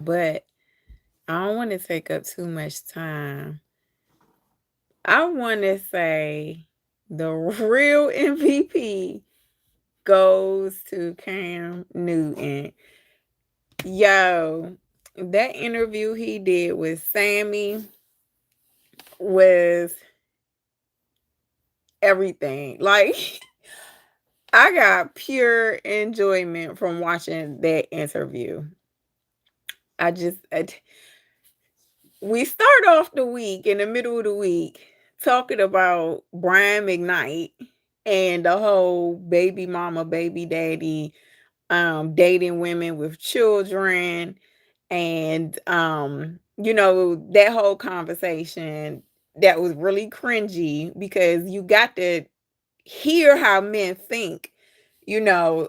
but I don't want to take up too much time. I want to say the real MVP goes to Cam Newton. Yo, that interview he did with Sammie was everything. Like, I got pure enjoyment from watching that interview. I just, we start off the week in the middle of the week talking about Brian McKnight and the whole baby mama, baby daddy, dating women with children, and that whole conversation that was really cringy because you got to hear how men think, you know,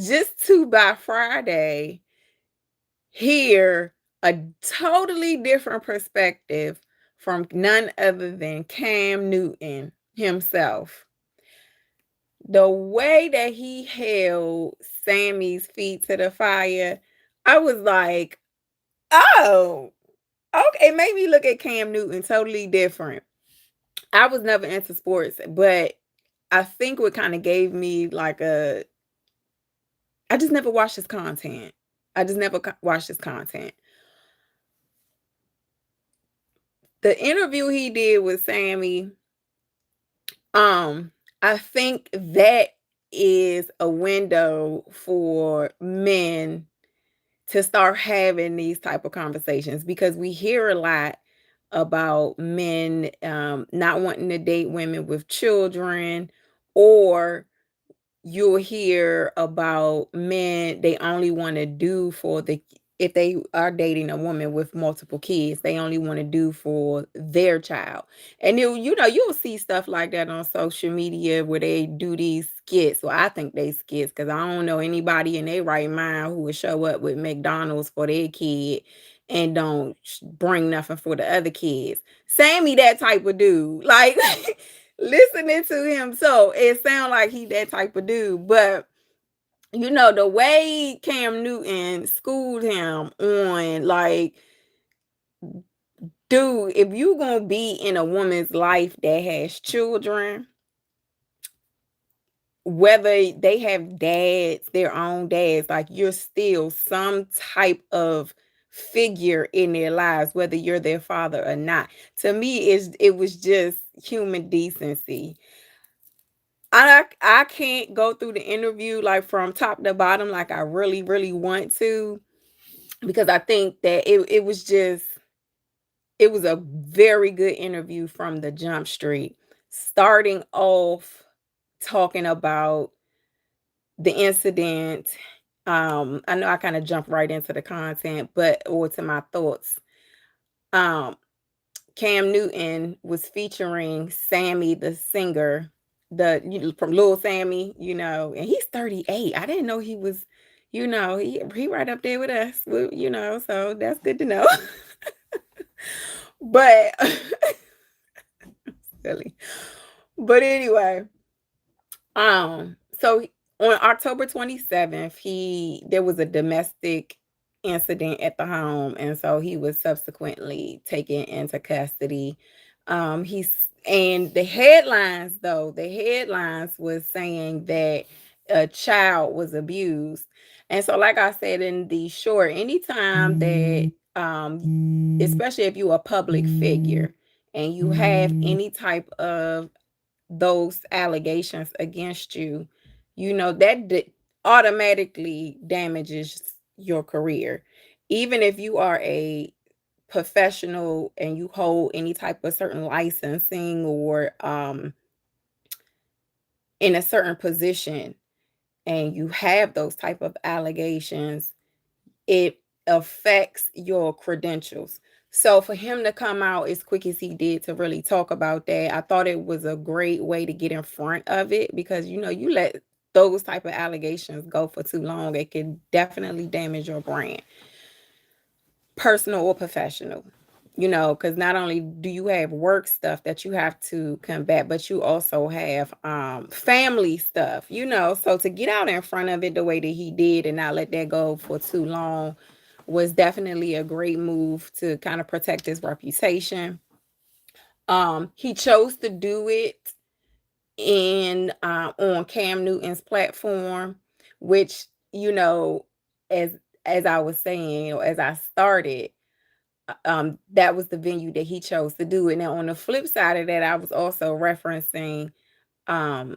just to by Friday hear a totally different perspective from none other than Cam Newton himself. The way that he held Sammie's feet to the fire, I was like, oh, okay. It made me look at Cam Newton totally different. I was never into sports, but I think what kind of gave me like I just never watched his content. I just never watched his content. The interview he did with Sammie, I think that is a window for men to start having these type of conversations because we hear a lot about men not wanting to date women with children, or you'll hear about men they only want to do for the if they are dating a woman with multiple kids, they only want to do for their child. And you'll see stuff like that on social media where they do these skits. Well, I think they skits because I don't know anybody in their right mind who would show up with McDonald's for their kid and don't bring nothing for the other kids. Sammy that type of dude. Like listening to him, so it sounds like he that type of dude. But the way Cam Newton schooled him on, like, dude, if you gonna be in a woman's life that has children, whether they have dads, their own dads, like, you're still some type of figure in their lives, whether you're their father or not. To me, it was just human decency. I can't go through the interview like from top to bottom like I really, really want to, because I think that it was a very good interview from the jump street. Starting off talking about the incident. I know I kind of jumped right into the content, but or to my thoughts. Um, Cam Newton was featuring Sammie the singer, from Lil Sammie, and he's 38. I didn't know he was, he right up there with us, so that's good to know. But silly. But anyway, so on October 27th, there was a domestic incident at the home, and so he was subsequently taken into custody. He's and the headlines was saying that a child was abused. And so, like I said in the short, anytime that especially if you're a public figure and you have any type of those allegations against you, that automatically damages your career. Even if you are a professional and you hold any type of certain licensing or in a certain position and you have those type of allegations, it affects your credentials. So for him to come out as quick as he did to really talk about that, I thought it was a great way to get in front of it, because you let those type of allegations go for too long, it can definitely damage your brand, personal or professional. Because not only do you have work stuff that you have to combat, but you also have family stuff. So to get out in front of it the way that he did and not let that go for too long was definitely a great move to kind of protect his reputation. He chose to do it in on Cam Newton's platform, which, you know, as I was saying, as I started, that was the venue that he chose to do it. Now, on the flip side of that, I was also referencing um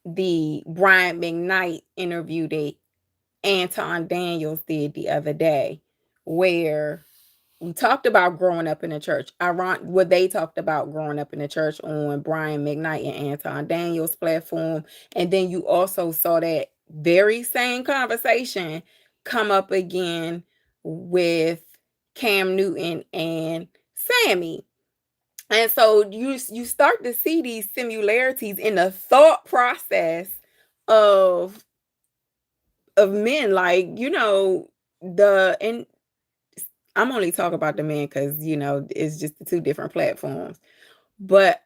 the Brian McKnight interview that Anton Daniels did the other day, where we talked about growing up in the church. What they talked about growing up in the church on Brian McKnight and Anton Daniels' platform. And then you also saw that very same conversation come up again with Cam Newton and Sammie. And so you start to see these similarities in the thought process of men, like, the and I'm only talking about the men because, it's just the two different platforms. But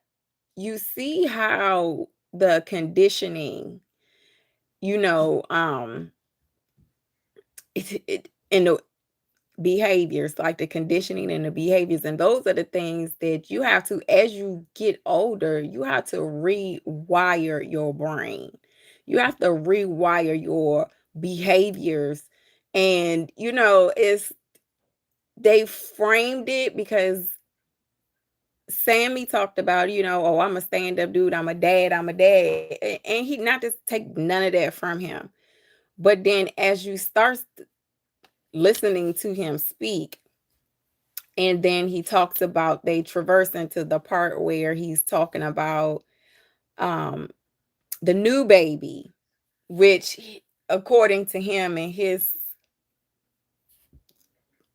you see how the conditioning, you know, and the behaviors, like the conditioning and the behaviors, and those are the things that you have to, as you get older, you have to rewire your brain. You have to rewire your behaviors. And, it's they framed it because Sammie talked about, oh, I'm a stand-up dude, I'm a dad. And he not just take none of that from him. But then as you start listening to him speak, and then he talks about, they traverse into the part where he's talking about um the new baby, which according to him and his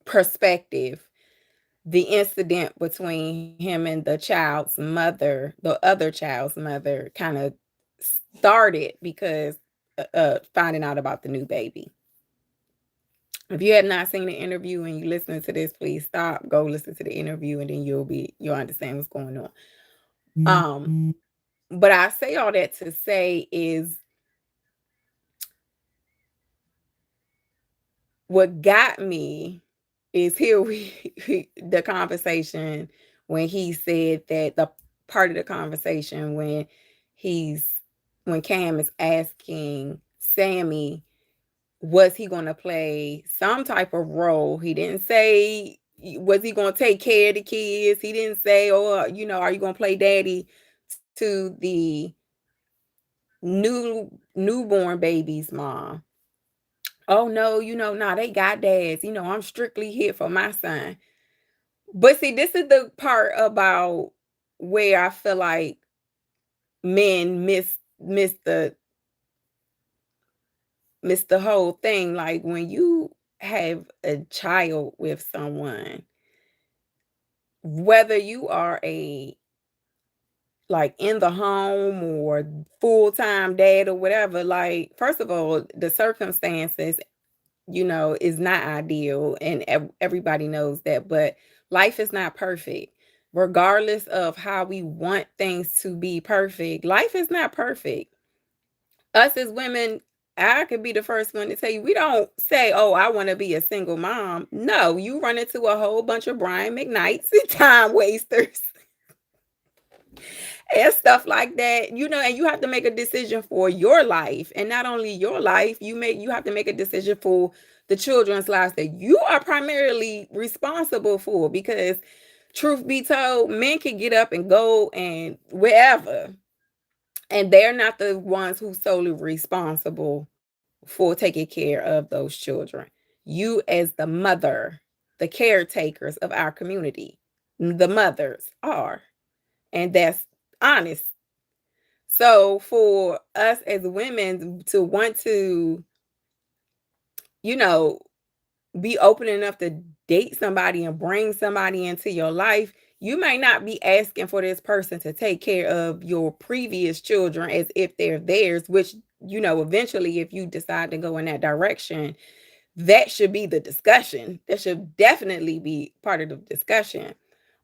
perspective, the incident between him and the other child's mother, kind of started because finding out about the new baby. If you have not seen the interview and you listening to this, please stop, go listen to the interview, and then you'll understand what's going on. Um, but I say all that to say is, what got me is here the conversation when he said that, the part of the conversation he's when Cam is asking Sammie, was he going to play some type of role? He didn't say, was he going to take care of the kids? He didn't say, oh, are you going to play daddy to the newborn baby's mom? Oh no, nah, they got dads. I'm strictly here for my son. But see, this is the part about where I feel like men miss the whole thing. Like, when you have a child with someone, whether you are a like in the home or full-time dad or whatever, like, first of all, the circumstances, is not ideal, and everybody knows that, but life is not perfect. Regardless of how we want things to be perfect, life is not perfect. Us as women, I could be the first one to tell you, we don't say, oh, I want to be a single mom. No, you run into a whole bunch of Brian McKnights and time wasters and stuff like that, and you have to make a decision for your life. And not only your life, you have to make a decision for the children's lives that you are primarily responsible for. Because truth be told, men can get up and go and wherever, and they're not the ones who solely responsible for taking care of those children. You, as the mother, the caretakers of our community, the mothers are. And that's honest. So for us as women to want to, you know, be open enough to date somebody and bring somebody into your life, you may not be asking for this person to take care of your previous children as if they're theirs, which, eventually, if you decide to go in that direction, that should be the discussion. That should definitely be part of the discussion.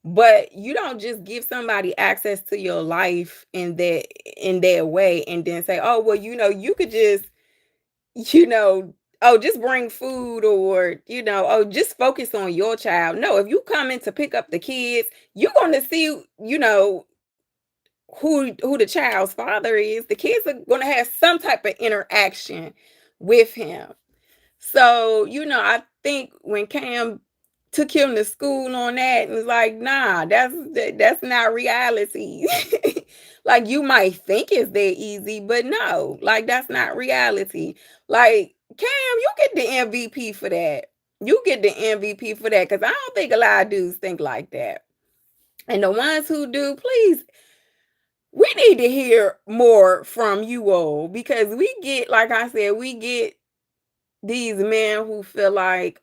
But you don't just give somebody access to your life in that way and then say, oh, well, you could just, you know, oh, just bring food, or, oh, just focus on your child. No, if you come in to pick up the kids, you're going to see, who the child's father is. The kids are going to have some type of interaction with him. So, I think when Cam took him to school on that and was like, nah, that's not reality. Like, you might think it's that easy, but no, like, that's not reality. Like, Cam, you get the MVP for that. You get the MVP for that, because I don't think a lot of dudes think like that. And the ones who do, please, we need to hear more from you all, because we get, like I said, we get these men who feel like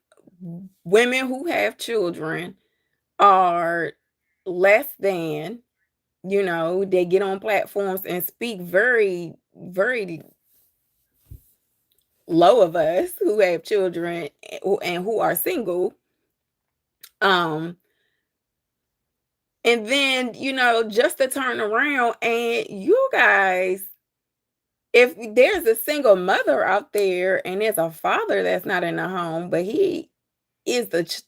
women who have children are less than, they get on platforms and speak very, very low of us who have children and who are single. Um, and then, just to turn around and you guys, if there's a single mother out there and there's a father that's not in the home, but he is the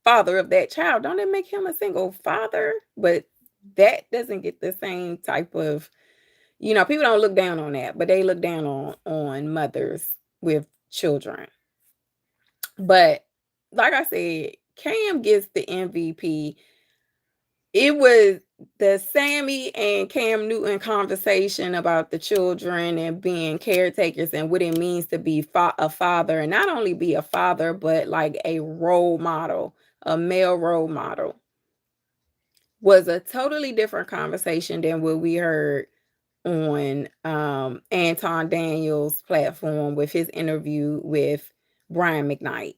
father of that child, don't it make him a single father? But that doesn't get the same type of, people don't look down on that, but they look down on mothers with children. But like I said, Cam gets the MVP. It was the Sammie and Cam Newton conversation about the children and being caretakers and what it means to be a father, and not only be a father, but like a role model, a male role model, was a totally different conversation than what we heard on Anton Daniels' platform with his interview with Brian McKnight.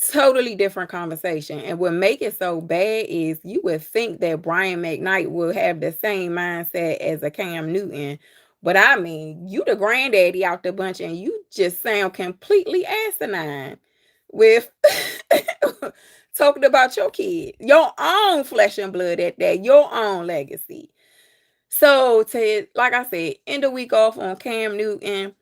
Totally different conversation. And what make it so bad is you would think that Brian McKnight will have the same mindset as a Cam Newton. But I mean, you the granddaddy out the bunch and you just sound completely asinine with talking about your kid, your own flesh and blood at that, your own legacy. So to, like I said, end the week off on Cam Newton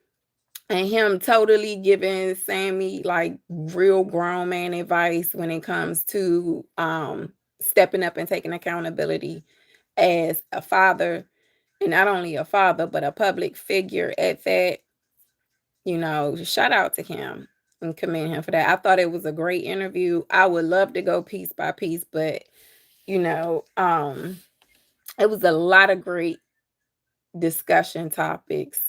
and him totally giving Sammie like real grown man advice when it comes to stepping up and taking accountability as a father, and not only a father but a public figure at that. Shout out to him and commend him for that. I thought it was a great interview. I would love to go piece by piece, but it was a lot of great discussion topics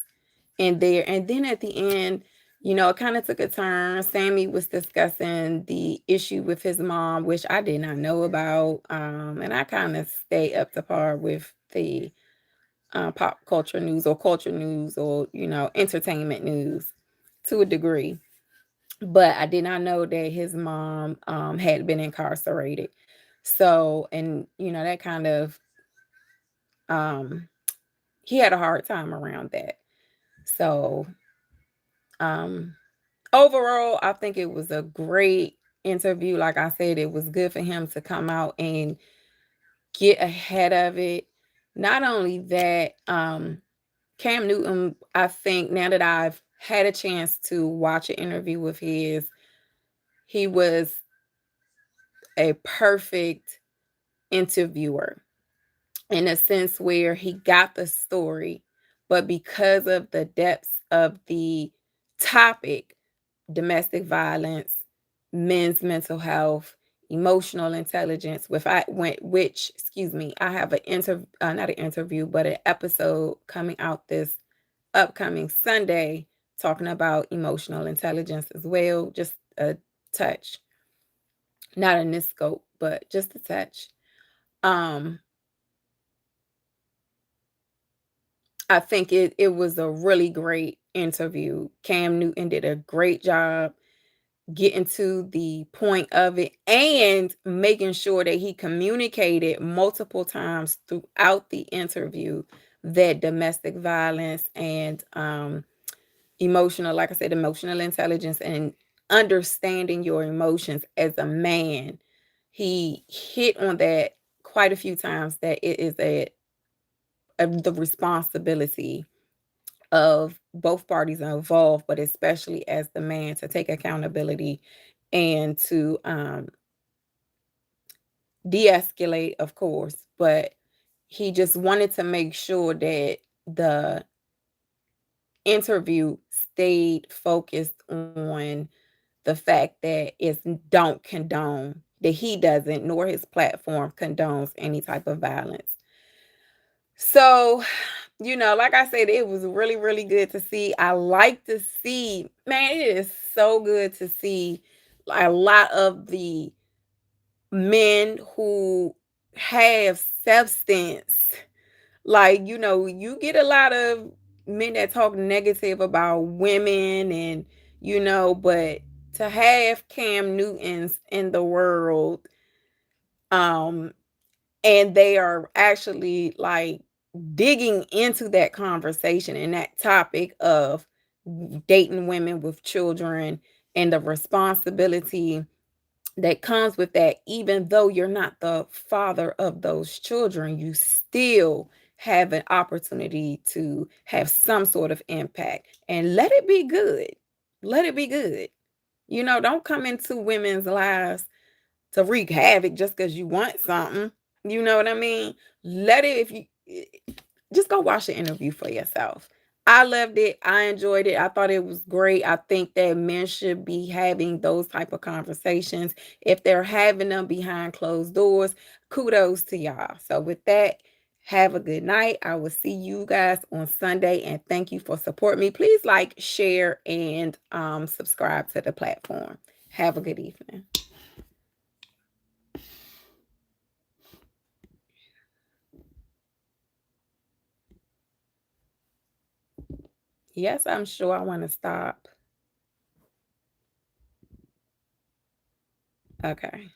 in there. And then at the end, it kind of took a turn. Sammie was discussing the issue with his mom, which I did not know about. And I kind of stay up to par with the pop culture news, or, entertainment news to a degree. But I did not know that his mom had been incarcerated. So, and, that kind of, um, he had a hard time around that. So, um, overall, I think it was a great interview. Like I said, it was good for him to come out and get ahead of it. Not only that, Cam Newton, I think now that I've had a chance to watch an interview with his, he was a perfect interviewer in a sense where he got the story, but because of the depths of the topic, domestic violence, men's mental health, emotional intelligence, excuse me, I have not an interview, but an episode coming out this upcoming Sunday talking about emotional intelligence as well. Just a touch, not in this scope, but just a touch. I think it was a really great interview. Cam Newton did a great job getting to the point of it and making sure that he communicated multiple times throughout the interview that domestic violence and emotional, like I said, emotional intelligence and understanding your emotions as a man. He hit on that quite a few times, that it is the responsibility of both parties involved, but especially as the man to take accountability and to de-escalate, of course, but he just wanted to make sure that the interview stayed focused on the fact that it's don't condone, that he doesn't, nor his platform condones any type of violence. So, like I said, it was really, really good to see. I like to see, man, it is so good to see a lot of the men who have substance. Like, you get a lot of men that talk negative about women and, but to have Cam Newtons in the world, um, and they are actually like digging into that conversation and that topic of dating women with children and the responsibility that comes with that. Even though you're not the father of those children, you still have an opportunity to have some sort of impact, and let it be good. Let it be good. Don't come into women's lives to wreak havoc just because you want something. You know what I mean? Let it, if you just go watch the interview for yourself. I loved it. I enjoyed it. I thought it was great. I think that men should be having those type of conversations. If they're having them behind closed doors, kudos to y'all. So with that, have a good night. I will see you guys on Sunday, and thank you for supporting me. Please like, share, and subscribe to the platform. Have a good evening. Yes, I'm sure I want to stop. Okay.